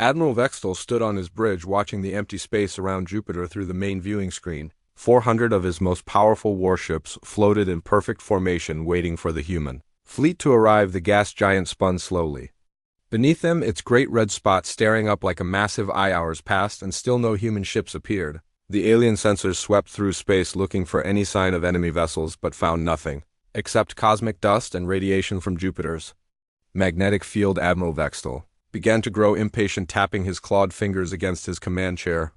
Admiral Vextel stood on his bridge watching the empty space around Jupiter through the main viewing screen. 400 of his most powerful warships floated in perfect formation waiting for the human fleet to arrive. The gas giant spun slowly. Beneath them, its great red spot staring up like a massive eye. Hours passed and still no human ships appeared. The alien sensors swept through space looking for any sign of enemy vessels but found nothing, except cosmic dust and radiation from Jupiter's magnetic field. Admiral Vextel began to grow impatient, tapping his clawed fingers against his command chair.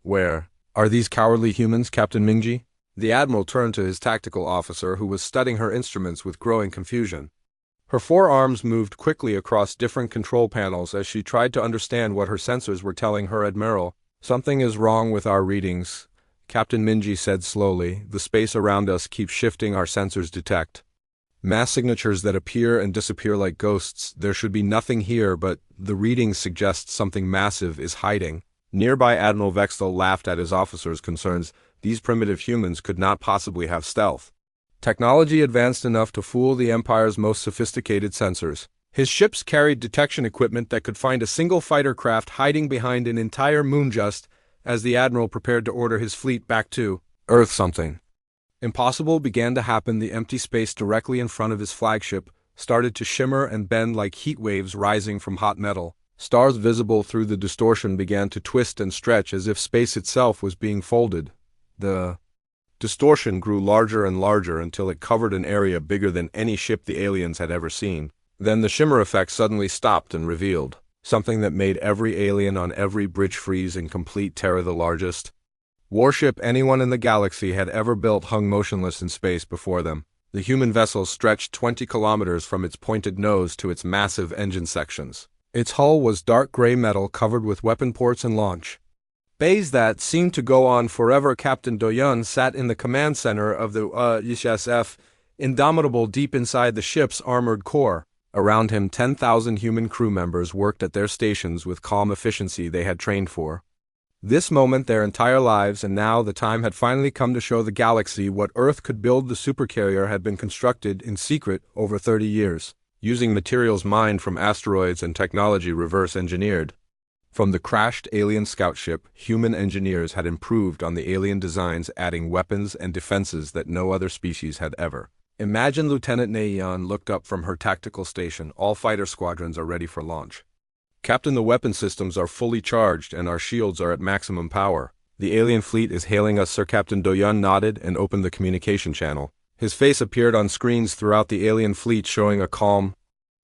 Where are these cowardly humans, Captain Mingji? The admiral turned to his tactical officer, who was studying her instruments with growing confusion. Her forearms moved quickly across different control panels as she tried to understand what her sensors were telling her. Admiral, something is wrong with our readings, Captain Mingji said slowly. The space around us keeps shifting. Our sensors detect mass signatures that appear and disappear like ghosts. There should be nothing here, but the readings suggest something massive is hiding nearby. Admiral Vextel laughed at his officer's concerns. These primitive humans could not possibly have stealth technology advanced enough to fool the Empire's most sophisticated sensors. His ships carried detection equipment that could find a single fighter craft hiding behind an entire moon. Just as the admiral prepared to order his fleet back to Earth, something impossible began to happen. The empty space directly in front of his flagship started to shimmer and bend like heat waves rising from hot metal. Stars visible through the distortion began to twist and stretch as if space itself was being folded. The distortion grew larger and larger until it covered an area bigger than any ship the aliens had ever seen. Then the shimmer effect suddenly stopped and revealed something that made every alien on every bridge freeze in complete terror. The largest warship anyone in the galaxy had ever built hung motionless in space before them. The human vessel stretched 20 kilometers from its pointed nose to its massive engine sections. Its hull was dark gray metal covered with weapon ports and launch bays that seemed to go on forever. Captain Doyun sat in the command center of the HFY, indomitable deep inside the ship's armored core. Around him, 10,000 human crew members worked at their stations with calm efficiency they had trained for this moment their entire lives, and now the time had finally come to show the galaxy what Earth could build. The Supercarrier had been constructed in secret over 30 years, using materials mined from asteroids and technology reverse engineered from the crashed alien scout ship. Human engineers had improved on the alien designs, adding weapons and defenses that no other species had ever imagined. Lieutenant Neyon looked up from her tactical station. All fighter squadrons are ready for launch. Captain, the weapon systems are fully charged and our shields are at maximum power. The alien fleet is hailing us, sir. Captain Doyun nodded and opened the communication channel. His face appeared on screens throughout the alien fleet, showing a calm,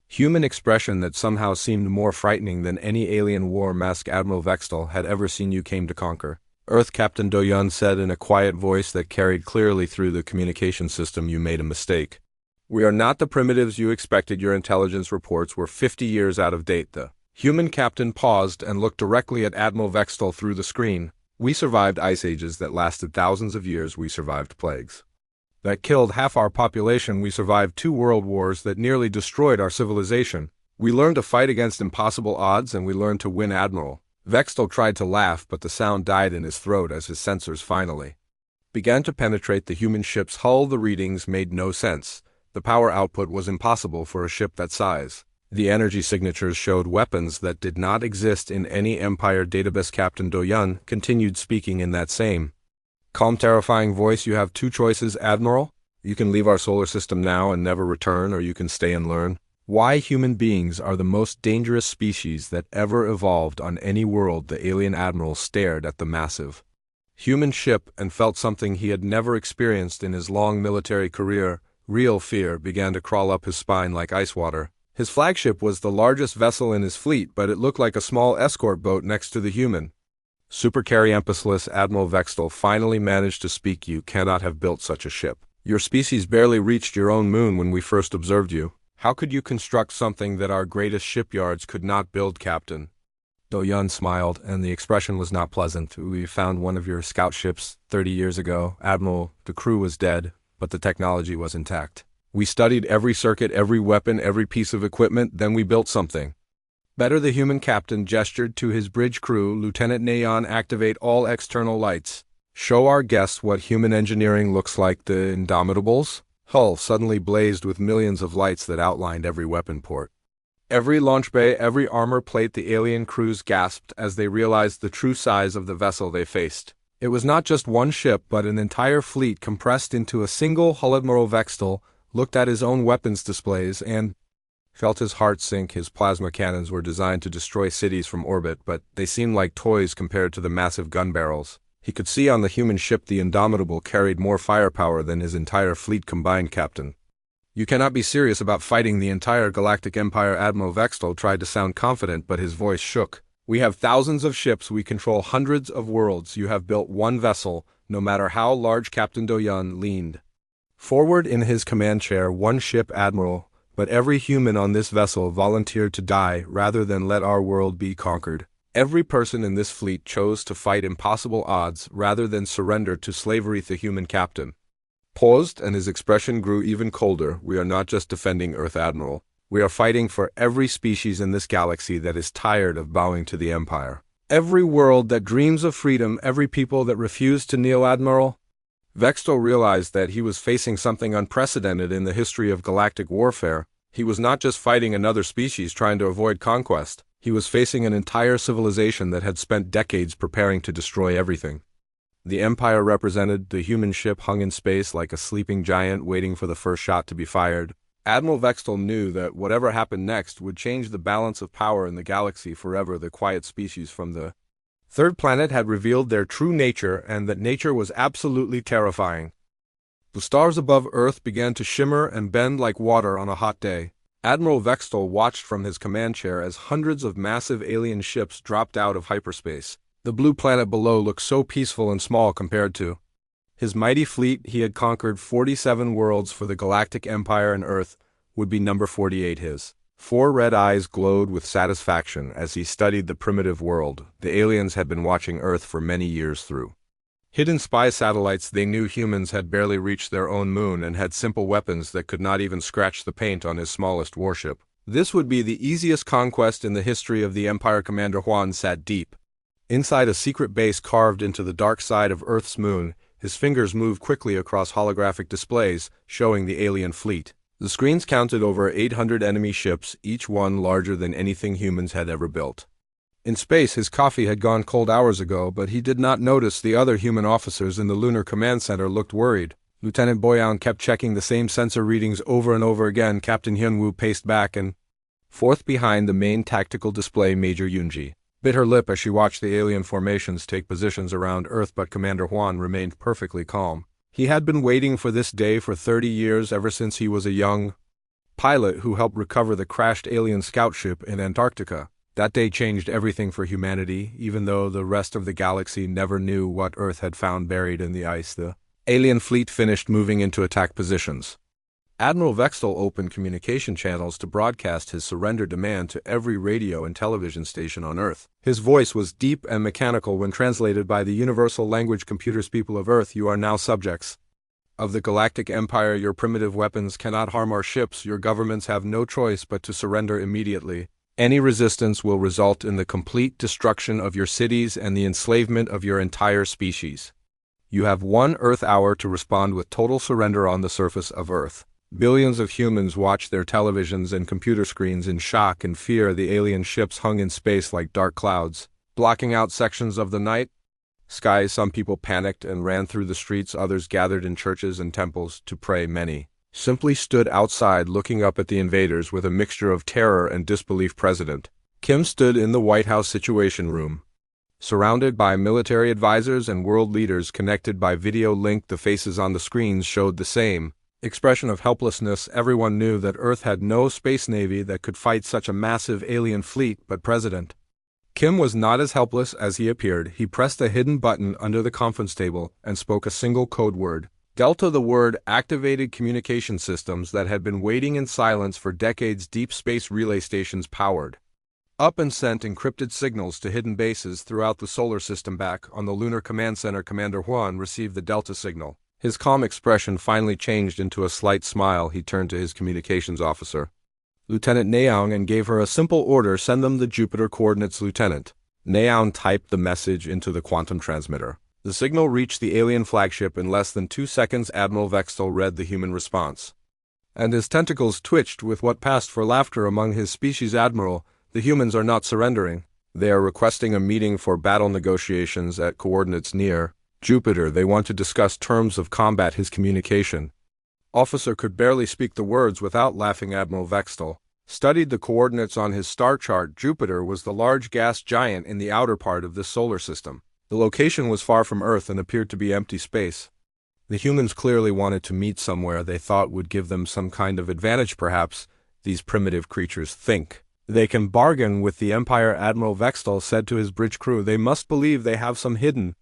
human expression that somehow seemed more frightening than any alien war mask Admiral Vextel had ever seen. You came to conquer Earth, Captain Doyun said in a quiet voice that carried clearly through the communication system. You made a mistake. We are not the primitives you expected. Your intelligence reports were 50 years out of date. The human captain paused and looked directly at Admiral Vextel through the screen. We survived ice ages that lasted thousands of years. We survived plagues that killed half our population. We survived 2 world wars that nearly destroyed our civilization. We learned to fight against impossible odds, and we learned to win. Admiral Vextel tried to laugh, but the sound died in his throat as his sensors finally began to penetrate the human ship's hull. The readings made no sense. The power output was impossible for a ship that size. The energy signatures showed weapons that did not exist in any Empire database. Captain Doyun continued speaking in that same calm, terrifying voice. You have 2 choices, Admiral. You can leave our solar system now and never return, or you can stay and learn why human beings are the most dangerous species that ever evolved on any world. The alien admiral stared at the massive human ship and felt something he had never experienced in his long military career. Real fear began to crawl up his spine like ice water. His flagship was the largest vessel in his fleet, but it looked like a small escort boat next to the human Supercarrier. Emphasis. Admiral Vextel finally managed to speak. You cannot have built such a ship. Your species barely reached your own moon when we first observed you. How could you construct something that our greatest shipyards could not build, Captain? Doyun smiled, and the expression was not pleasant. We found one of your scout ships 30 years ago, Admiral. The crew was dead, but the technology was intact. We studied every circuit, every weapon, every piece of equipment, then we built something better. The human captain gestured to his bridge crew. Lieutenant Neyon, activate all external lights. Show our guests what human engineering looks like. The Indomitables hull suddenly blazed with millions of lights that outlined every weapon port, Every launch bay, every armor plate, the alien crews gasped as they realized the true size of the vessel they faced. It was not just one ship, but an entire fleet compressed into a single hull. Admiral Vextel looked at his own weapons displays and felt his heart sink. His plasma cannons were designed to destroy cities from orbit, but they seemed like toys compared to the massive gun barrels. He could see on the human ship the Indomitable carried more firepower than his entire fleet combined. Captain, you cannot be serious about fighting the entire Galactic Empire. Admiral Vextel tried to sound confident, but his voice shook. We have thousands of ships, we control hundreds of worlds, you have built one vessel, no matter how large. Captain Doyon leaned forward in his command chair. One ship, Admiral, but every human on this vessel volunteered to die rather than let our world be conquered. Every person in this fleet chose to fight impossible odds rather than surrender to slavery. The human captain paused, and his expression grew even colder. We are not just defending Earth, Admiral. We are fighting for every species in this galaxy that is tired of bowing to the Empire. Every world that dreams of freedom, every people that refuse to kneel. Admiral Vextel realized that he was facing something unprecedented in the history of galactic warfare. He was not just fighting another species trying to avoid conquest. He was facing an entire civilization that had spent decades preparing to destroy everything. The Empire represented, the human ship hung in space like a sleeping giant waiting for the first shot to be fired. Admiral Vextel knew that whatever happened next would change the balance of power in the galaxy forever. The quiet species from the third planet had revealed their true nature, and that nature was absolutely terrifying. The stars above Earth began to shimmer and bend like water on a hot day. Admiral Vextel watched from his command chair as hundreds of massive alien ships dropped out of hyperspace. The blue planet below looked so peaceful and small compared to his mighty fleet. He had conquered 47 worlds for the Galactic Empire, and Earth would be number 48. His 4 red eyes glowed with satisfaction as he studied the primitive world. The aliens had been watching Earth for many years through hidden spy satellites. They knew humans had barely reached their own moon and had simple weapons that could not even scratch the paint on his smallest warship. This would be the easiest conquest in the history of the Empire. Commander Juan sat deep inside a secret base carved into the dark side of Earth's moon. His fingers moved quickly across holographic displays, showing the alien fleet. The screens counted over 800 enemy ships, each one larger than anything humans had ever built. In space, his coffee had gone cold hours ago, but he did not notice the other human officers in the Lunar Command Center looked worried. Lieutenant Boyan kept checking the same sensor readings over and over again. Captain Hyunwoo paced back and forth behind the main tactical display. Major Yunji bit her lip as she watched the alien formations take positions around Earth, but Commander Juan remained perfectly calm. He had been waiting for this day for 30 years, ever since he was a young pilot who helped recover the crashed alien scout ship in Antarctica. That day changed everything for humanity, even though the rest of the galaxy never knew what Earth had found buried in the ice. The alien fleet finished moving into attack positions. Admiral Vextel opened communication channels to broadcast his surrender demand to every radio and television station on Earth. His voice was deep and mechanical when translated by the universal language computers. People of Earth, you are now subjects of the Galactic Empire. Your primitive weapons cannot harm our ships. Your governments have no choice but to surrender immediately. Any resistance will result in the complete destruction of your cities and the enslavement of your entire species. You have 1 Earth hour to respond with total surrender on the surface of Earth. Billions of humans watched their televisions and computer screens in shock and fear. The alien ships hung in space like dark clouds, blocking out sections of the night sky. Some people panicked and ran through the streets. Others gathered in churches and temples to pray. Many simply stood outside looking up at the invaders with a mixture of terror and disbelief. President Kim stood in the White House Situation Room, surrounded by military advisors and world leaders connected by video link. The faces on the screens showed the same expression of helplessness. Everyone knew that Earth had no space navy that could fight such a massive alien fleet, but President Kim was not as helpless as he appeared. He pressed a hidden button under the conference table and spoke a single code word. Delta. The word activated communication systems that had been waiting in silence for decades. Deep space relay stations powered up and sent encrypted signals to hidden bases throughout the solar system. Back on the Lunar Command Center, Commander Juan received the Delta signal. His calm expression finally changed into a slight smile. He turned to his communications officer, Lieutenant Naong, and gave her a simple order: send them the Jupiter coordinates. Lieutenant Naong typed the message into the quantum transmitter. The signal reached the alien flagship in less than 2 seconds. Admiral Vextel read the human response. and his tentacles twitched with what passed for laughter among his species. Admiral, the humans are not surrendering. They are requesting a meeting for battle negotiations at coordinates near Jupiter. They want to discuss terms of combat. His communication officer could barely speak the words without laughing. Admiral Vextel studied the coordinates on his star chart. Jupiter was the large gas giant in the outer part of this solar system. The location was far from Earth and appeared to be empty space. The humans clearly wanted to meet somewhere they thought would give them some kind of advantage. Perhaps these primitive creatures think they can bargain with the Empire. Admiral Vextel said to his bridge crew, they must believe they have some hidden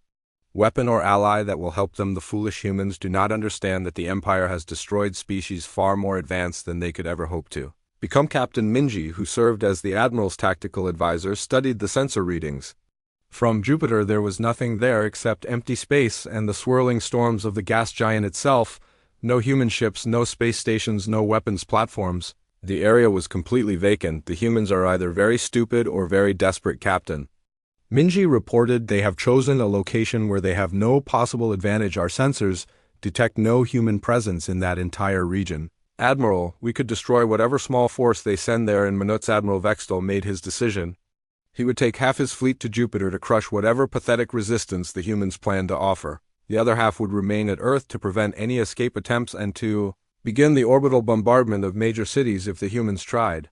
weapon or ally that will help them. The foolish humans do not understand that the Empire has destroyed species far more advanced than they could ever hope to become. Captain Minji, who served as the Admiral's tactical advisor, studied the sensor readings. From Jupiter there was nothing there except empty space and the swirling storms of the gas giant itself. No human ships, no space stations, no weapons platforms. The area was completely vacant. The humans are either very stupid or very desperate. Captain Minji reported, they have chosen a location where they have no possible advantage. Our sensors detect no human presence in that entire region. Admiral, we could destroy whatever small force they send there in minutes. Admiral Vextel made his decision. He would take half his fleet to Jupiter to crush whatever pathetic resistance the humans planned to offer. The other half would remain at Earth to prevent any escape attempts and to begin the orbital bombardment of major cities if the humans tried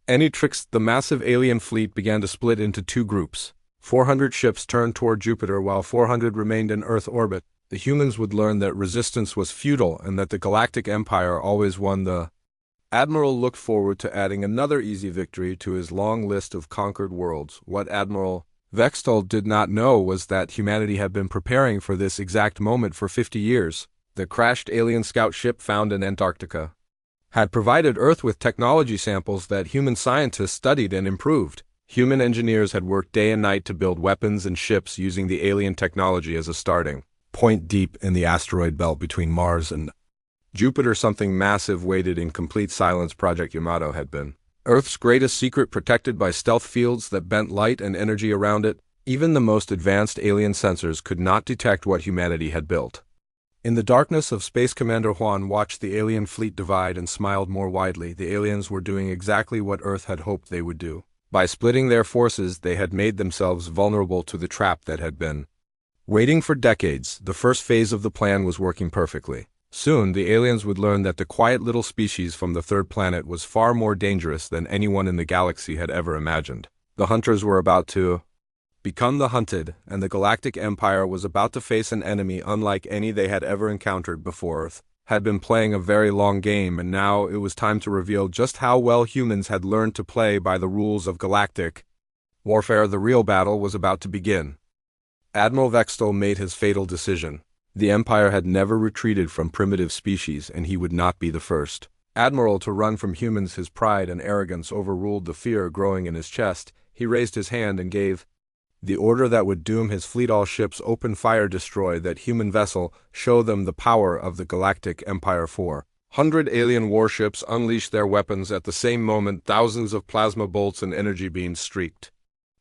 any tricks. The massive alien fleet began to split into two groups. 400 ships turned toward Jupiter while 400 remained in Earth orbit. The humans would learn that resistance was futile and that the Galactic Empire always won. The Admiral looked forward to adding another easy victory to his long list of conquered worlds. What Admiral Vextel did not know was that humanity had been preparing for this exact moment for 50 years. The crashed alien scout ship found in Antarctica had provided Earth with technology samples that human scientists studied and improved. Human engineers had worked day and night to build weapons and ships using the alien technology as a starting point. Deep in the asteroid belt between Mars and Jupiter, something massive waited in complete silence. Project Yamato had been Earth's greatest secret, protected by stealth fields that bent light and energy around it. Even the most advanced alien sensors could not detect what humanity had built. In the darkness of space, Commander Juan watched the alien fleet divide and smiled more widely. The aliens were doing exactly what Earth had hoped they would do. By splitting their forces, they had made themselves vulnerable to the trap that had been waiting for decades. The first phase of the plan was working perfectly. Soon, the aliens would learn that the quiet little species from the third planet was far more dangerous than anyone in the galaxy had ever imagined. The hunters were about to become the hunted, and the Galactic Empire was about to face an enemy unlike any they had ever encountered before. Earth had been playing a very long game, and now it was time to reveal just how well humans had learned to play by the rules of galactic warfare. The real battle was about to begin. Admiral Vextel made his fatal decision. The Empire had never retreated from primitive species, and he would not be the first admiral to run from humans. His pride and arrogance overruled the fear growing in his chest. He raised his hand and gave the order that would doom his fleet. All ships open fire, destroy that human vessel, show them the power of the Galactic Empire. 400 alien warships unleashed their weapons at the same moment. Thousands of plasma bolts and energy beams streaked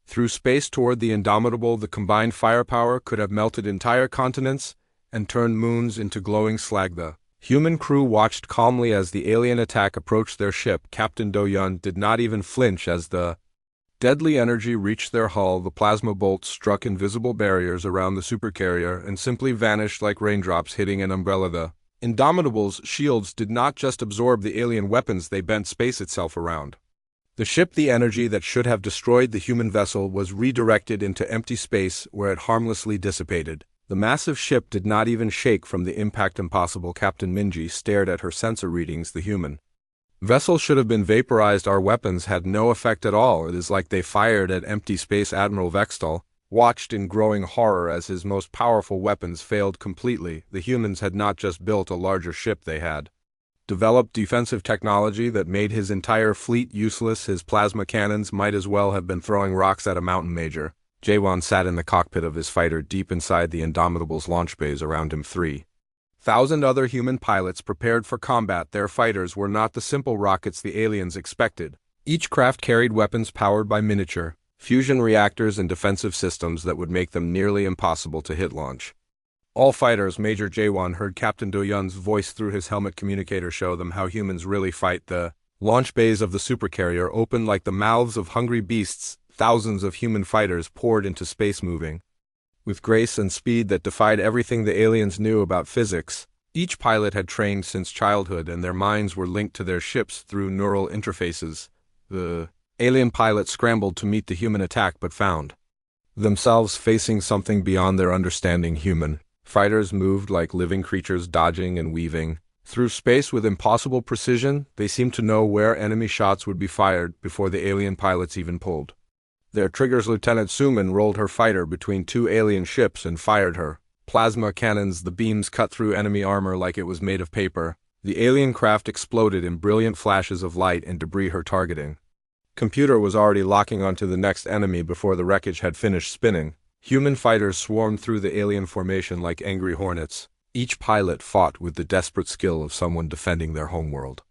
through space toward the Indomitable. The combined firepower could have melted entire continents and turned moons into glowing slag. The human crew watched calmly as the alien attack approached their ship. Captain Do-Yun did not even flinch as the deadly energy reached their hull. The plasma bolts struck invisible barriers around the Supercarrier and simply vanished like raindrops hitting an umbrella. The Indomitable's shields did not just absorb the alien weapons, they bent space itself around the ship. The energy that should have destroyed the human vessel was redirected into empty space where it harmlessly dissipated. The massive ship did not even shake from the impact. Impossible. Captain Minji stared at her sensor readings. The human vessel should have been vaporized. Our weapons had no effect at all. It is like they fired at empty space. Admiral Vextel watched in growing horror as his most powerful weapons failed completely. The humans had not just built a larger ship, they had developed defensive technology that made his entire fleet useless. His plasma cannons might as well have been throwing rocks at a mountain. Major Jaewon sat in the cockpit of his fighter deep inside the Indomitable's launch bays. Around him 3,000 other human pilots prepared for combat. Their fighters were not the simple rockets the aliens expected. Each craft carried weapons powered by miniature fusion reactors and defensive systems that would make them nearly impossible to hit. Launch All fighters, Major Jaewon heard Captain Do-yeon's voice through his helmet communicator show them how humans really fight. The launch bays of the Supercarrier opened like the mouths of hungry beasts. Thousands of human fighters poured into space, moving with grace and speed that defied everything the aliens knew about physics. Each pilot had trained since childhood, and their minds were linked to their ships through neural interfaces. The alien pilots scrambled to meet the human attack but found themselves facing something beyond their understanding. Human fighters moved like living creatures, dodging and weaving through space with impossible precision. They seemed to know where enemy shots would be fired before the alien pilots even pulled their triggers. Lieutenant Suman rolled her fighter between two alien ships and fired her plasma cannons. The beams cut through enemy armor like it was made of paper. The alien craft exploded in brilliant flashes of light and debris. Her targeting computer was already locking onto the next enemy before the wreckage had finished spinning. Human fighters swarmed through the alien formation like angry hornets. Each pilot fought with the desperate skill of someone defending their homeworld.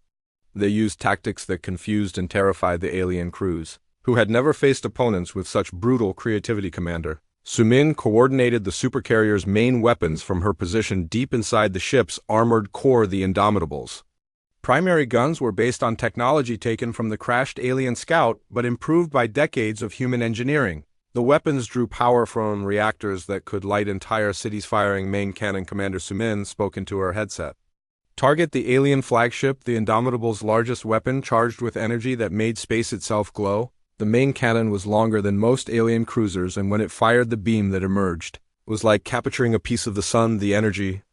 They used tactics that confused and terrified the alien crews, who had never faced opponents with such brutal creativity. Commander Sumin coordinated the Supercarrier's main weapons from her position deep inside the ship's armored core. The Indomitables' primary guns were based on technology taken from the crashed alien Scout, but improved by decades of human engineering. The weapons drew power from reactors that could light entire cities. Firing main cannon. Commander Sumin spoke into her headset. Target the alien flagship. The Indomitable's largest weapon, charged with energy that made space itself glow. The main cannon was longer than most alien cruisers, and when it fired, the beam that emerged was like capturing a piece of the sun. The energy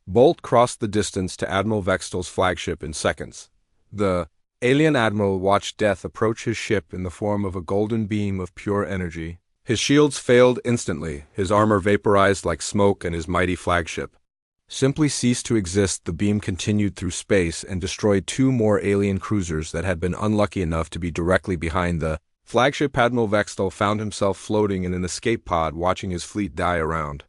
bolt crossed the distance to Admiral Vextel's flagship in seconds. The alien admiral watched death approach his ship in the form of a golden beam of pure energy. His shields failed instantly, his armor vaporized like smoke, and his mighty flagship simply ceased to exist. The beam continued through space and destroyed two more alien cruisers that had been unlucky enough to be directly behind the flagship. Admiral Vextel found himself floating in an escape pod, watching his fleet die around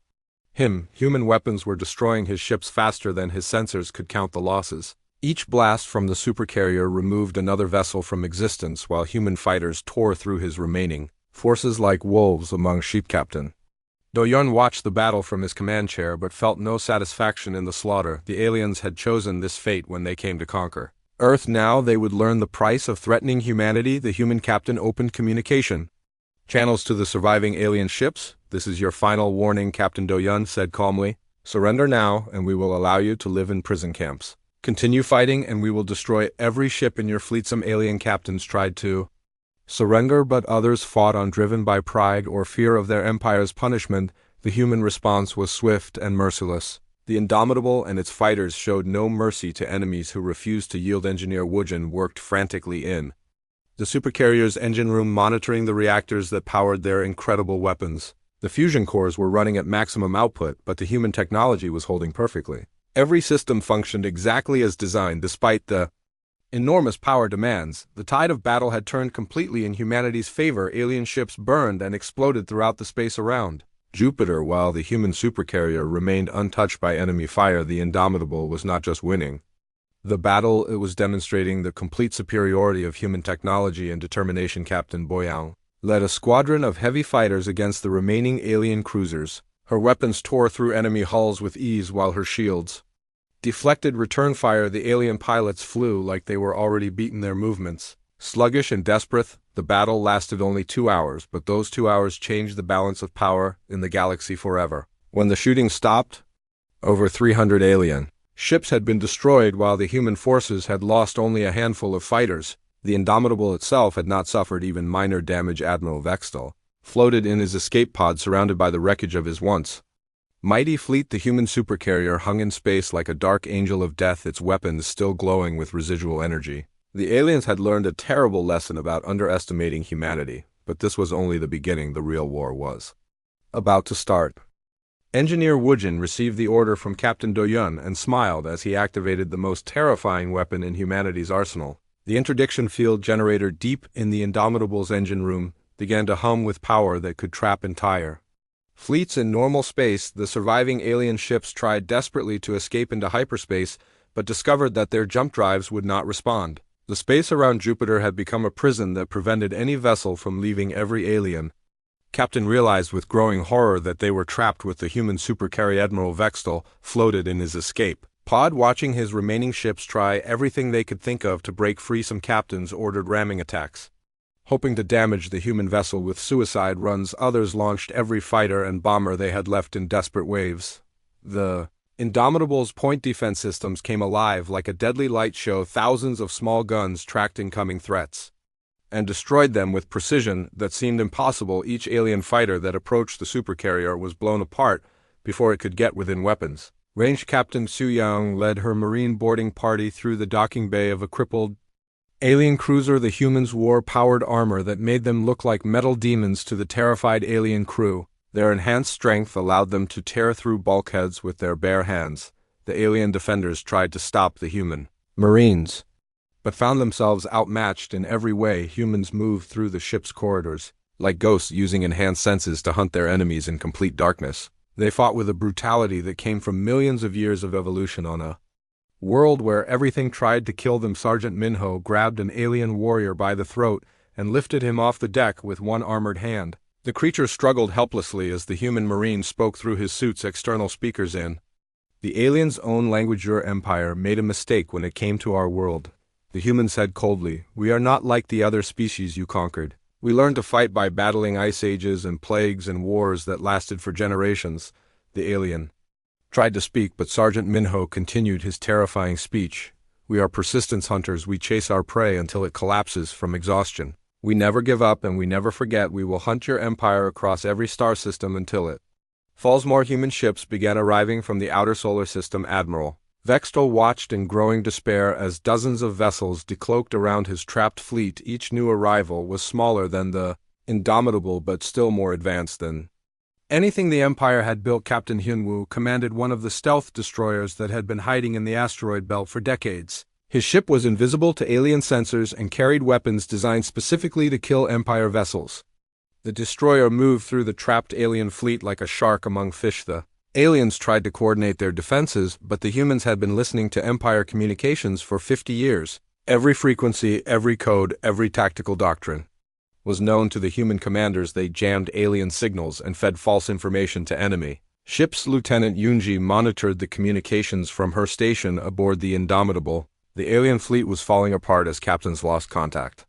him. Human weapons were destroying his ships faster than his sensors could count the losses. Each blast from the Supercarrier removed another vessel from existence, while human fighters tore through his remaining forces like wolves among sheep. Captain Do-yeon watched the battle from his command chair but felt no satisfaction in the slaughter. The aliens had chosen this fate when they came to conquer Earth. Now they would learn the price of threatening humanity. The human captain opened communication channels to the surviving alien ships. "This is your final warning," Captain Do-yeon said calmly. "Surrender now, and we will allow you to live in prison camps. Continue fighting, and we will destroy every ship in your fleet." Some alien captains tried to surrender, but others fought on, driven by pride or fear of their empire's punishment. The human response was swift and merciless. The Indomitable and its fighters showed no mercy to enemies who refused to yield. Engineer Woojin worked frantically in the Supercarrier's engine room, monitoring the reactors that powered their incredible weapons. The fusion cores were running at maximum output, but the human technology was holding perfectly. Every system functioned exactly as designed. Despite the enormous power demands, the tide of battle had turned completely in humanity's favor. Alien ships burned and exploded throughout the space around Jupiter, while the human Supercarrier remained untouched by enemy fire. The Indomitable was not just winning the battle, it was demonstrating the complete superiority of human technology and determination. Captain Boyang led a squadron of heavy fighters against the remaining alien cruisers. Her weapons tore through enemy hulls with ease, while her shields deflected return fire. The alien pilots flew like they were already beaten. Their movements sluggish and desperate. The battle lasted only 2 hours, but those 2 hours changed the balance of power in the galaxy forever. When the shooting stopped, over 300 alien ships had been destroyed, while the human forces had lost only a handful of fighters. The Indomitable itself had not suffered even minor damage. Admiral Vextel floated in his escape pod, surrounded by the wreckage of his once mighty fleet. The human Supercarrier hung in space like a dark angel of death, its weapons still glowing with residual energy. The aliens had learned a terrible lesson about underestimating humanity, but this was only the beginning. The real war was about to start. Engineer Woojin received the order from Captain Do-yeon and smiled as he activated the most terrifying weapon in humanity's arsenal. The interdiction field generator deep in the Indomitable's engine room began to hum with power that could trap entire fleets in normal space. The surviving alien ships tried desperately to escape into hyperspace, but discovered that their jump drives would not respond. The space around Jupiter had become a prison that prevented any vessel from leaving. Every alien Captain realized with growing horror that they were trapped with the human supercarrier. Admiral Vextel floated in his escape pod, watching his remaining ships try everything they could think of to break free. Some captains ordered ramming attacks, hoping to damage the human vessel with suicide runs. Others launched every fighter and bomber they had left in desperate waves. The Indomitable's point defense systems came alive like a deadly light show. Thousands of small guns tracked incoming threats and destroyed them with precision that seemed impossible. Each alien fighter that approached the supercarrier was blown apart before it could get within weapons. Range Captain Su Yang led her marine boarding party through the docking bay of a crippled alien cruiser. The humans wore powered armor that made them look like metal demons to the terrified alien crew. Their enhanced strength allowed them to tear through bulkheads with their bare hands. The alien defenders tried to stop the human Marines, but found themselves outmatched in every way. Humans moved through the ship's corridors like ghosts, using enhanced senses to hunt their enemies in complete darkness. They fought with a brutality that came from millions of years of evolution on a world where everything tried to kill them. Sergeant Minho grabbed an alien warrior by the throat and lifted him off the deck with one armored hand. The creature struggled helplessly as the human marine spoke through his suit's external speakers. In the alien's own language, your empire made a mistake when it came to our world. The human said coldly, "We are not like the other species you conquered. We learned to fight by battling ice ages and plagues and wars that lasted for generations." The alien tried to speak, but Sergeant Minho continued his terrifying speech. "We are persistence hunters. We chase our prey until it collapses from exhaustion. We never give up and we never forget. We will hunt your empire across every star system until it falls." More human ships began arriving from the outer solar system. Admiral Vextel watched in growing despair as dozens of vessels decloaked around his trapped fleet. Each new arrival was smaller than the Indomitable, but still more advanced than anything the Empire had built. Captain Hyunwoo commanded one of the stealth destroyers that had been hiding in the asteroid belt for decades. His ship was invisible to alien sensors and carried weapons designed specifically to kill Empire vessels. The destroyer moved through the trapped alien fleet like a shark among fish. The aliens tried to coordinate their defenses, but the humans had been listening to Empire communications for 50 years. Every frequency, every code, every tactical doctrine was known to the human commanders. They jammed alien signals and fed false information to enemy ships. Lieutenant Yunji monitored the communications from her station aboard the Indomitable. The alien fleet was falling apart as captains lost contact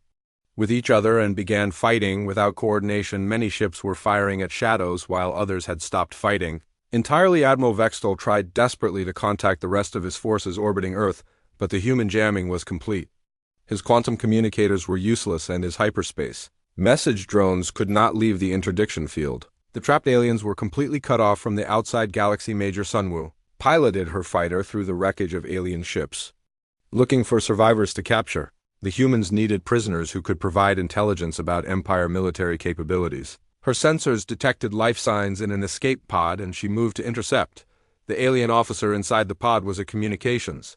with each other and began fighting without coordination. Many ships were firing at shadows while others had stopped fighting entirely. Admiral Vextel tried desperately to contact the rest of his forces orbiting Earth, but the human jamming was complete. His quantum communicators were useless and his hyperspace message drones could not leave the interdiction field. The trapped aliens were completely cut off from the outside galaxy. Major Sunwoo piloted her fighter through the wreckage of alien ships, looking for survivors to capture. The humans needed prisoners who could provide intelligence about Empire military capabilities. Her sensors detected life signs in an escape pod and she moved to intercept. The alien officer inside the pod was a communications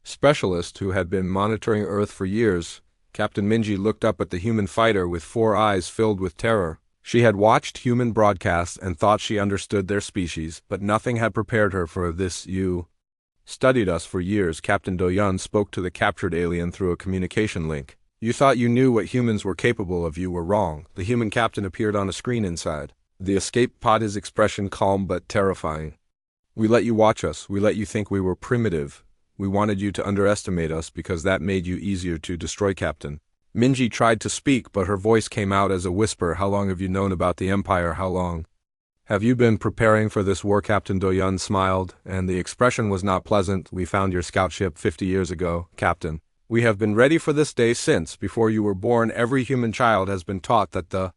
specialist who had been monitoring Earth for years. Captain Minji looked up at the human fighter with 4 eyes filled with terror. She had watched human broadcasts and thought she understood their species, but nothing had prepared her for this. "You studied us for years." Captain Doyun spoke to the captured alien through a communication link. "You thought you knew what humans were capable of. You were wrong." The human captain appeared on a screen inside the escape pod, his expression calm but terrifying. "We let you watch us. We let you think we were primitive. We wanted you to underestimate us because that made you easier to destroy." Captain Minji tried to speak, but her voice came out as a whisper. "How long have you known about the Empire? How long have you been preparing for this war?" Captain Doyun smiled, and the expression was not pleasant. "We found your scout ship 50 years ago, Captain. We have been ready for this day since before you were born. Every human child has been taught that the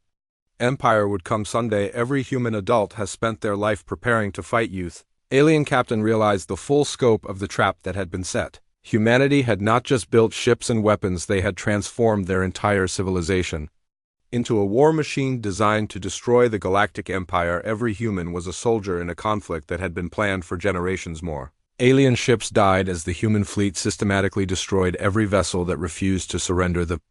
Empire would come someday. Every human adult has spent their life preparing to fight youth." Alien captain realized the full scope of the trap that had been set. Humanity had not just built ships and weapons, they had transformed their entire civilization into a war machine designed to destroy the Galactic Empire. Every human was a soldier in a conflict that had been planned for generations. More alien ships died as the human fleet systematically destroyed every vessel that refused to surrender. The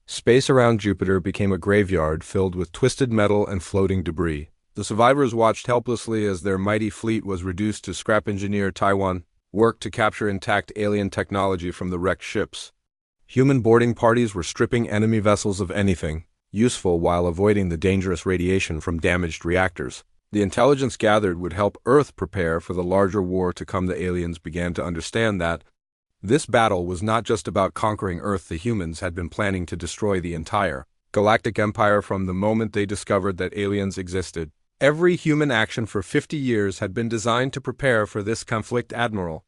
space around Jupiter became a graveyard filled with twisted metal and floating debris. The survivors watched helplessly as their mighty fleet was reduced to scrap. Engineer Taiwan worked to capture intact alien technology from the wrecked ships. Human boarding parties were stripping enemy vessels of anything useful while avoiding the dangerous radiation from damaged reactors. The intelligence gathered would help Earth prepare for the larger war to come. The aliens began to understand that this battle was not just about conquering Earth. The humans had been planning to destroy the entire galactic empire from the moment they discovered that aliens existed. Every human action for 50 years had been designed to prepare for this conflict. Admiral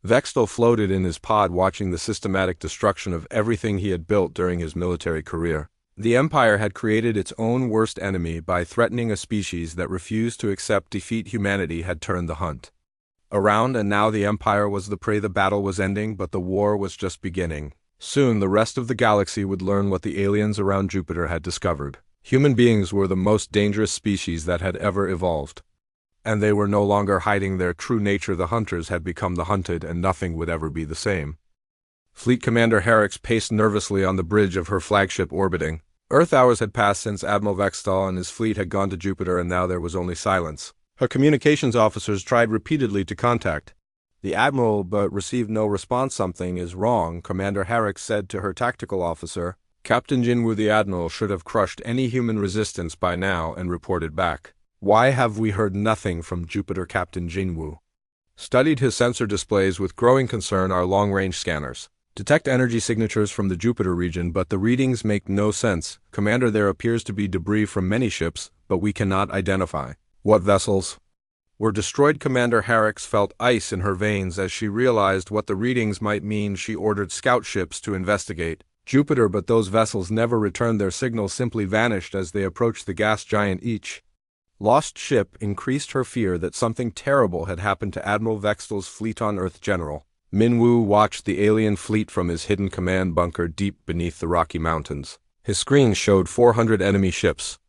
Vextel floated in his pod watching the systematic destruction of everything he had built during his military career. The Empire had created its own worst enemy by threatening a species that refused to accept defeat. Humanity had turned the hunt around, and now the Empire was the prey. The battle was ending, but the war was just beginning. Soon the rest of the galaxy would learn what the aliens around Jupiter had discovered. Human beings were the most dangerous species that had ever evolved. And they were no longer hiding their true nature. The hunters had become the hunted, and nothing would ever be the same. Fleet Commander Herrix paced nervously on the bridge of her flagship orbiting. Earth hours had passed since Admiral Vextal and his fleet had gone to Jupiter, and now there was only silence. Her communications officers tried repeatedly to contact the Admiral but received no response. Something is wrong, Commander Herrix said to her tactical officer. Captain Jinwoo, the Admiral, should have crushed any human resistance by now and reported back. Why have we heard nothing from Jupiter? Captain Jinwoo studied his sensor displays with growing concern. Our long-range scanners detect energy signatures from the Jupiter region, but the readings make no sense. Commander, there appears to be debris from many ships, but we cannot identify what vessels were destroyed. Commander Herrix felt ice in her veins as she realized what the readings might mean. She ordered scout ships to investigate Jupiter, but those vessels never returned. Their signals simply vanished as they approached the gas giant. Each lost ship increased her fear that something terrible had happened to Admiral Vextel's fleet on Earth. General Minwoo watched the alien fleet from his hidden command bunker deep beneath the Rocky Mountains. His screen showed 400 enemy ships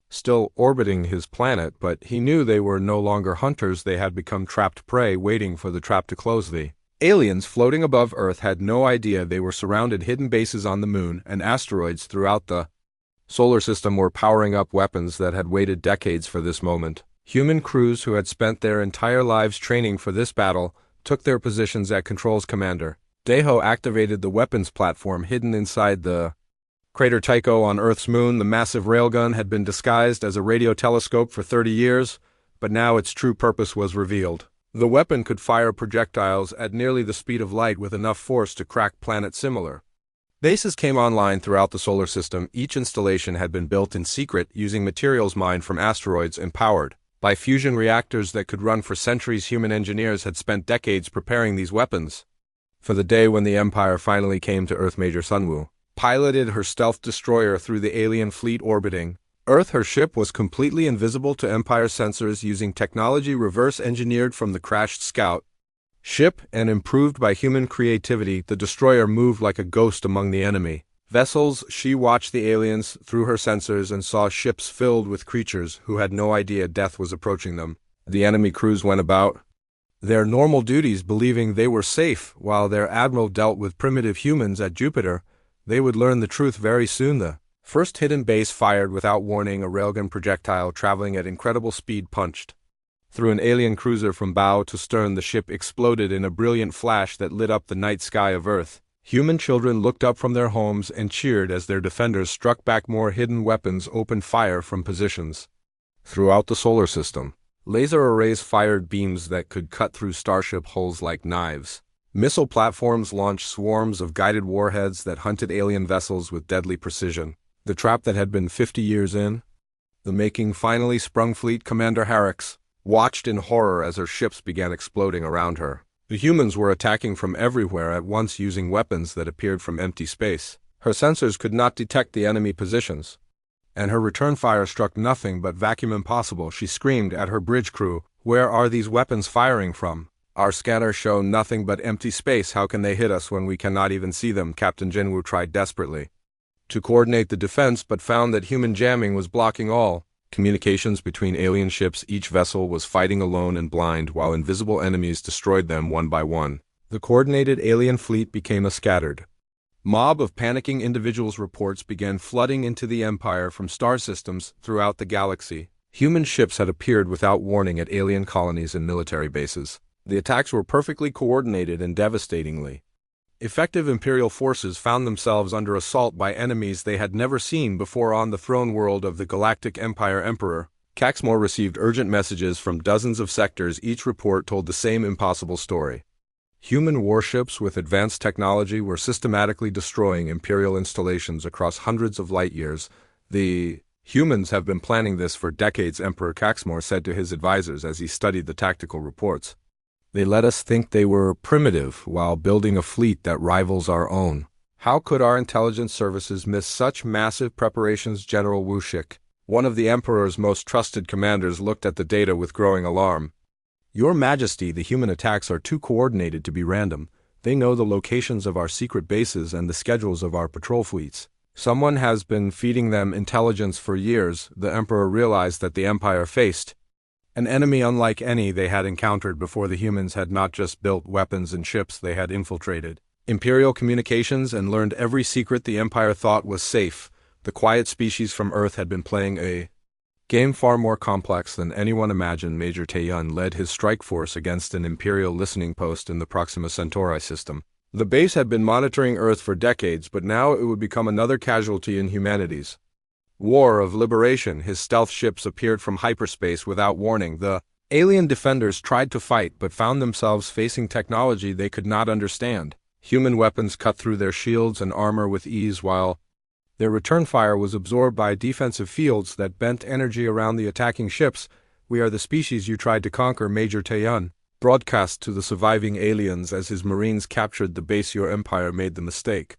still orbiting his planet, but he knew they were no longer hunters. They had become trapped prey, waiting for the trap to close. The aliens floating above Earth had no idea they were surrounded. Hidden bases on the moon and asteroids throughout the solar system were powering up weapons that had waited decades for this moment. Human crews who had spent their entire lives training for this battle took their positions at controls. Commander Daeho activated the weapons platform hidden inside the crater Tycho on Earth's moon. The massive railgun had been disguised as a radio telescope for 30 years, but now its true purpose was revealed. The weapon could fire projectiles at nearly the speed of light with enough force to crack planets. Similar bases came online throughout the solar system. Each installation had been built in secret using materials mined from asteroids and powered by fusion reactors that could run for centuries. Human engineers had spent decades preparing these weapons for the day when the Empire finally came to Earth. Major Sunwoo piloted her stealth destroyer through the alien fleet orbiting Earth. Her ship was completely invisible to Empire sensors using technology reverse engineered from the crashed scout ship and improved by human creativity. The destroyer moved like a ghost among the enemy vessels. She watched the aliens through her sensors and saw ships filled with creatures who had no idea death was approaching them. The enemy crews went about their normal duties, believing they were safe, while their admiral dealt with primitive humans at Jupiter. They would learn the truth very soon. The first hidden base fired without warning. A railgun projectile traveling at incredible speed punched through an alien cruiser from bow to stern. The ship exploded in a brilliant flash that lit up the night sky of Earth. Human children looked up from their homes and cheered as their defenders struck back. More hidden weapons opened fire from positions throughout the solar system. Laser arrays fired beams that could cut through starship hulls like knives. Missile platforms launched swarms of guided warheads that hunted alien vessels with deadly precision. The trap that had been 50 years in the making finally sprung. Fleet Commander Herrix watched in horror as her ships began exploding around her. The humans were attacking from everywhere at once using weapons that appeared from empty space. Her sensors could not detect the enemy positions, and her return fire struck nothing but vacuum. Impossible, she screamed at her bridge crew. Where are these weapons firing from? Our scanners show nothing but empty space. How can they hit us when we cannot even see them? Captain Jinwoo tried desperately to coordinate the defense, but found that human jamming was blocking all communications between alien ships. Each vessel was fighting alone and blind, while invisible enemies destroyed them one by one. The coordinated alien fleet became a scattered mob of panicking individuals. Reports began flooding into the Empire from star systems throughout the galaxy. Human ships had appeared without warning at alien colonies and military bases. The attacks were perfectly coordinated and devastatingly Effective Imperial forces found themselves under assault by enemies they had never seen before on the throne world of the Galactic Empire Emperor. Caxmore received urgent messages from dozens of sectors. Each report told the same impossible story. Human warships with advanced technology were systematically destroying Imperial installations across hundreds of light years. The humans have been planning this for decades, Emperor Caxmore said to his advisors as he studied the tactical reports. They let us think they were primitive while building a fleet that rivals our own. How could our intelligence services miss such massive preparations? General Wushik, one of the Emperor's most trusted commanders, looked at the data with growing alarm. Your Majesty, the human attacks are too coordinated to be random. They know the locations of our secret bases and the schedules of our patrol fleets. Someone has been feeding them intelligence for years. The Emperor realized that the Empire faced an enemy unlike any they had encountered before. The humans had not just built weapons and ships, they had infiltrated Imperial communications and learned every secret the Empire thought was safe. The quiet species from Earth had been playing a game far more complex than anyone imagined. Major Taeyun led his strike force against an Imperial listening post in the Proxima Centauri system. The base had been monitoring Earth for decades, but now it would become another casualty in humanity's war of liberation. His stealth ships appeared from hyperspace without warning. The alien defenders tried to fight but found themselves facing technology they could not understand. Human weapons cut through their shields and armor with ease, while their return fire was absorbed by defensive fields that bent energy around the attacking ships. We are the species you tried to conquer, Major Taeyun broadcast to the surviving aliens as his marines captured the base. Your empire made the mistake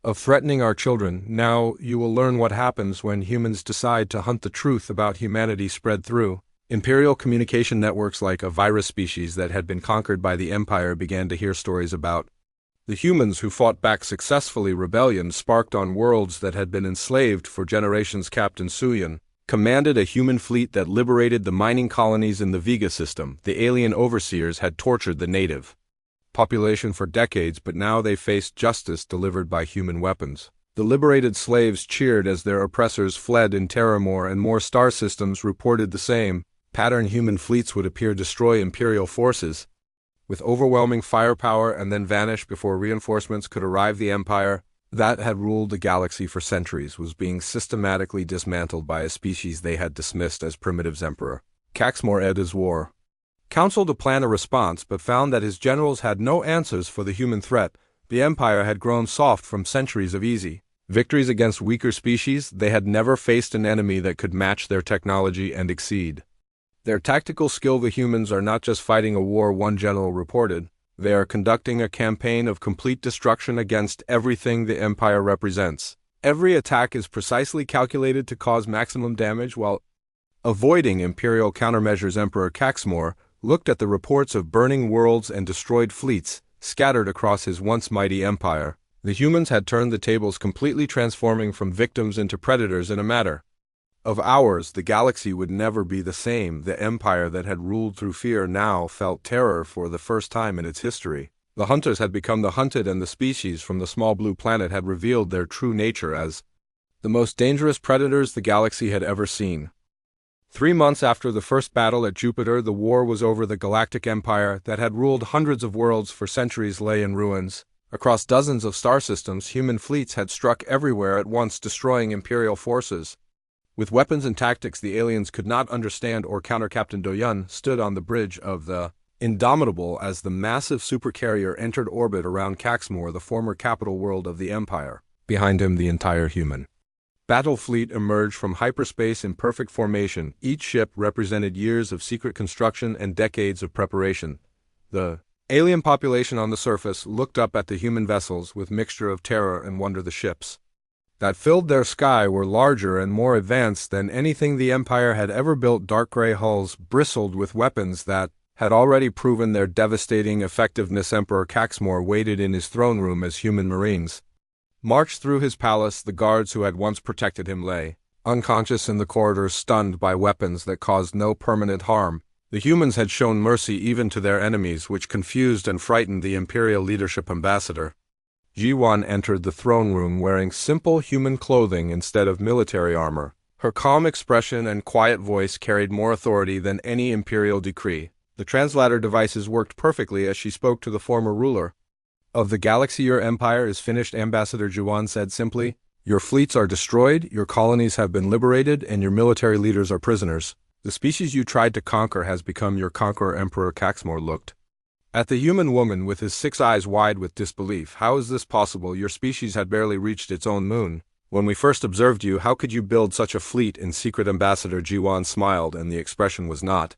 of threatening our children. Now you will learn what happens when humans decide to hunt. The truth about humanity spread through Imperial communication networks like a virus. Species that had been conquered by the Empire began to hear stories about the humans who fought back successfully. Rebellion sparked on worlds that had been enslaved for generations. Captain Suyin commanded a human fleet that liberated the mining colonies in the Vega system. The alien overseers had tortured the native population for decades, but now they faced justice delivered by human weapons. The liberated slaves cheered as their oppressors fled in terror. More and more star systems reported the same pattern. Human fleets would appear, destroy Imperial forces with overwhelming firepower, and then vanish before reinforcements could arrive. The Empire that had ruled the galaxy for centuries was being systematically dismantled by a species they had dismissed as primitives. Emperor Caxmore led his war council to plan a response, but found that his generals had no answers for the human threat. The Empire had grown soft from centuries of easy victories against weaker species. They had never faced an enemy that could match their technology and exceed their tactical skill. The humans are not just fighting a war, one general reported. They are conducting a campaign of complete destruction against everything the Empire represents. Every attack is precisely calculated to cause maximum damage while avoiding Imperial countermeasures. Emperor Caxmore looked at the reports of burning worlds and destroyed fleets scattered across his once mighty empire. The humans had turned the tables, completely transforming from victims into predators in a matter of hours. The galaxy would never be the same. The empire that had ruled through fear now felt terror for the first time in its history. The hunters had become the hunted, and the species from the small blue planet had revealed their true nature as the most dangerous predators the galaxy had ever seen. 3 months after the first battle at Jupiter, the war was over. The Galactic Empire that had ruled hundreds of worlds for centuries lay in ruins. Across dozens of star systems, human fleets had struck everywhere at once, destroying Imperial forces with weapons and tactics the aliens could not understand or counter. Captain Doyun stood on the bridge of the Indomitable as the massive Supercarrier entered orbit around Caxmore, the former capital world of the Empire. Behind him, the entire human battle fleet emerged from hyperspace in perfect formation. Each ship represented years of secret construction and decades of preparation. The alien population on the surface looked up at the human vessels with mixture of terror and wonder. The ships that filled their sky were larger and more advanced than anything the Empire had ever built. Dark gray hulls bristled with weapons that had already proven their devastating effectiveness. Emperor Caxmore waited in his throne room as human marines marched through his palace. The guards who had once protected him lay unconscious in the corridors, stunned by weapons that caused no permanent harm. The humans had shown mercy even to their enemies, which confused and frightened the Imperial leadership. Ambassador Jiwan entered the throne room wearing simple human clothing instead of military armor. Her calm expression and quiet voice carried more authority than any Imperial decree. The translator devices worked perfectly as she spoke to the former ruler Of the galaxy your empire is finished, Ambassador Juan said simply. Your fleets are destroyed, your colonies have been liberated, and your military leaders are prisoners. The species you tried to conquer has become your conqueror. Emperor Caxmore looked at the human woman with his 6 eyes wide with disbelief. How is this possible? Your species had barely reached its own moon. When we first observed you, how could you build such a fleet in secret? Ambassador Jiwan smiled, and the expression was not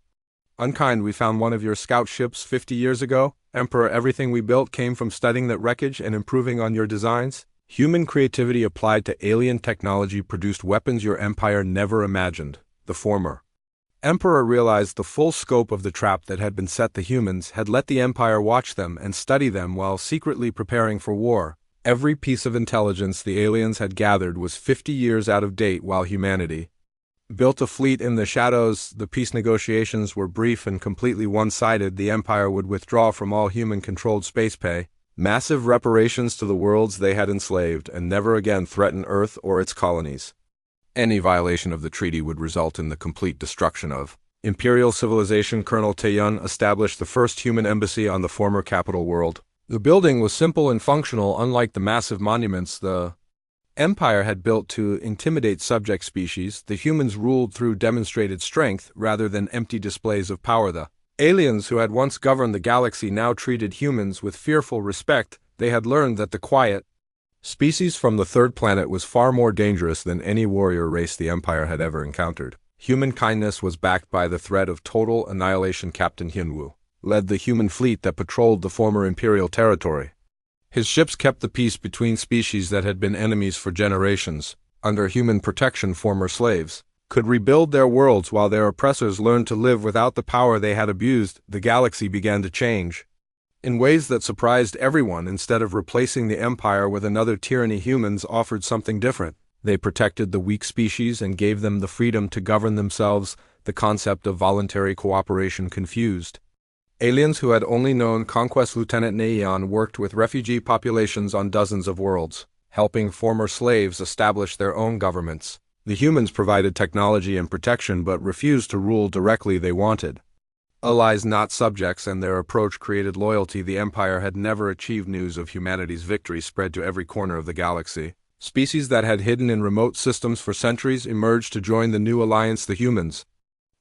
unkind. We found one of your scout ships 50 years ago. Emperor, everything we built came from studying that wreckage and improving on your designs. Human creativity applied to alien technology produced weapons your empire never imagined. The former Emperor realized the full scope of the trap that had been set. The humans had let the Empire watch them and study them while secretly preparing for war. Every piece of intelligence the aliens had gathered was 50 years out of date, while humanity built a fleet in the shadows. The peace negotiations were brief and completely one-sided. The Empire would withdraw from all human-controlled space pay massive reparations to the worlds they had enslaved, and never again threaten Earth or its colonies. Any violation of the treaty would result in the complete destruction of imperial civilization. Colonel Taeyun established the first human embassy on the former capital world. The building was simple and functional, unlike the massive monuments the Empire had built to intimidate subject species. The humans ruled through demonstrated strength rather than empty displays of power. The aliens who had once governed the galaxy now treated humans with fearful respect. They had learned that the quiet species from the third planet was far more dangerous than any warrior race the Empire had ever encountered. Human kindness was backed by the threat of total annihilation. Captain Hyunwoo led the human fleet that patrolled the former imperial territory. His ships kept the peace between species that had been enemies for generations. Under human protection, former slaves could rebuild their worlds while their oppressors learned to live without the power they had abused. The galaxy began to change in ways that surprised everyone. Instead of replacing the Empire with another tyranny, humans offered something different. They protected the weak species and gave them the freedom to govern themselves. The concept of voluntary cooperation confused aliens who had only known conquest. Lieutenant Neon worked with refugee populations on dozens of worlds, helping former slaves establish their own governments. The humans provided technology and protection but refused to rule directly. They wanted allies, not subjects, and their approach created loyalty the Empire had never achieved. News of humanity's victory spread to every corner of the galaxy. Species that had hidden in remote systems for centuries emerged to join the new alliance. The humans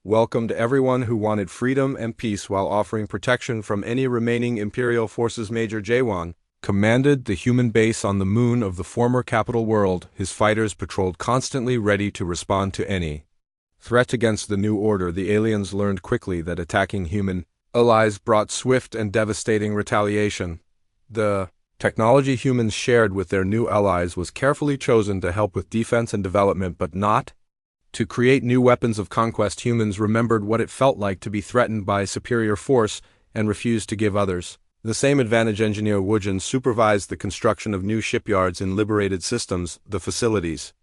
welcomed everyone who wanted freedom and peace while offering protection from any remaining Imperial forces. Major Jaewon commanded the human base on the moon of the former capital world. His fighters patrolled constantly, ready to respond to any threat against the new order. The aliens learned quickly that attacking human allies brought swift and devastating retaliation. The technology humans shared with their new allies was carefully chosen to help with defense and development, but not to create new weapons of conquest. Humans remembered what it felt like to be threatened by superior force and refused to give others the same advantage. Engineer Woojin supervised the construction of new shipyards in liberated systems. The facilities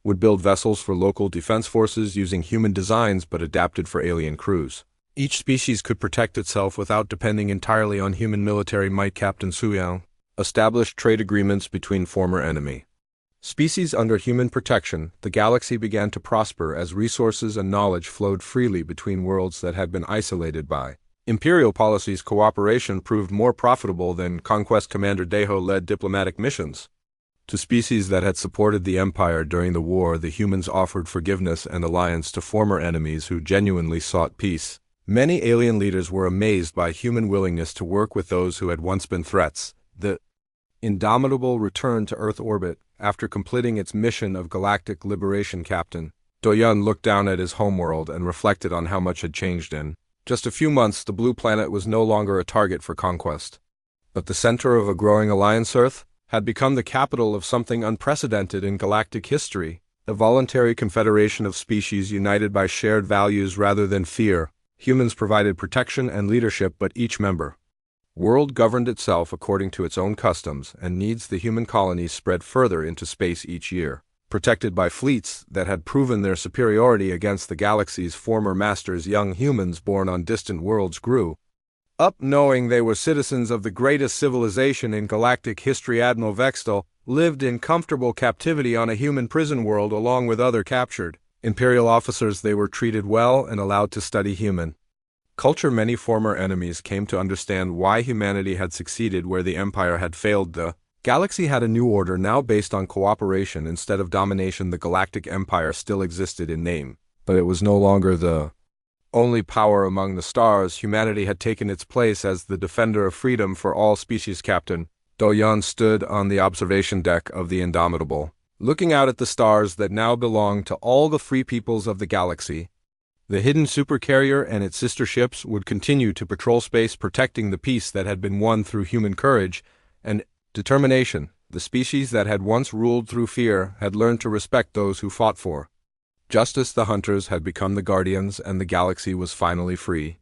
would build vessels for local defense forces using human designs but adapted for alien crews. Each species could protect itself without depending entirely on human military might. Captain Suyang established trade agreements between former enemy species under human protection. The galaxy began to prosper as resources and knowledge flowed freely between worlds that had been isolated by imperial policies. Cooperation proved more profitable than conquest. Commander Daeho led diplomatic missions to species that had supported the Empire during the war. The humans offered forgiveness and alliance to former enemies who genuinely sought peace. Many alien leaders were amazed by human willingness to work with those who had once been threats. The Indomitable returned to Earth orbit after completing its mission of galactic liberation. Captain Doyun looked down at his homeworld and reflected on how much had changed. In just a few months, the blue planet was no longer a target for conquest, but the center of a growing alliance. Earth had become the capital of something unprecedented in galactic history, a voluntary confederation of species united by shared values rather than fear. Humans provided protection and leadership, but each member world governed itself according to its own customs and needs. The human colonies spread further into space each year, protected by fleets that had proven their superiority against the galaxy's former masters. Young humans born on distant worlds grew up knowing they were citizens of the greatest civilization in galactic history. Admiral Vextel lived in comfortable captivity on a human prison world along with other captured Imperial officers. They were treated well and allowed to study human culture. Many former enemies came to understand why humanity had succeeded where the Empire had failed. The galaxy had a new order now based on cooperation instead of domination. The Galactic Empire still existed in name, but it was no longer the only power among the stars. Humanity had taken its place as the defender of freedom for all species. Captain Doyan stood on the observation deck of the Indomitable, looking out at the stars that now belonged to all the free peoples of the galaxy. The hidden Supercarrier and its sister ships would continue to patrol space, protecting the peace that had been won through human courage and determination. The species that had once ruled through fear had learned to respect those who fought for justice. The hunters had become the guardians, and the galaxy was finally free.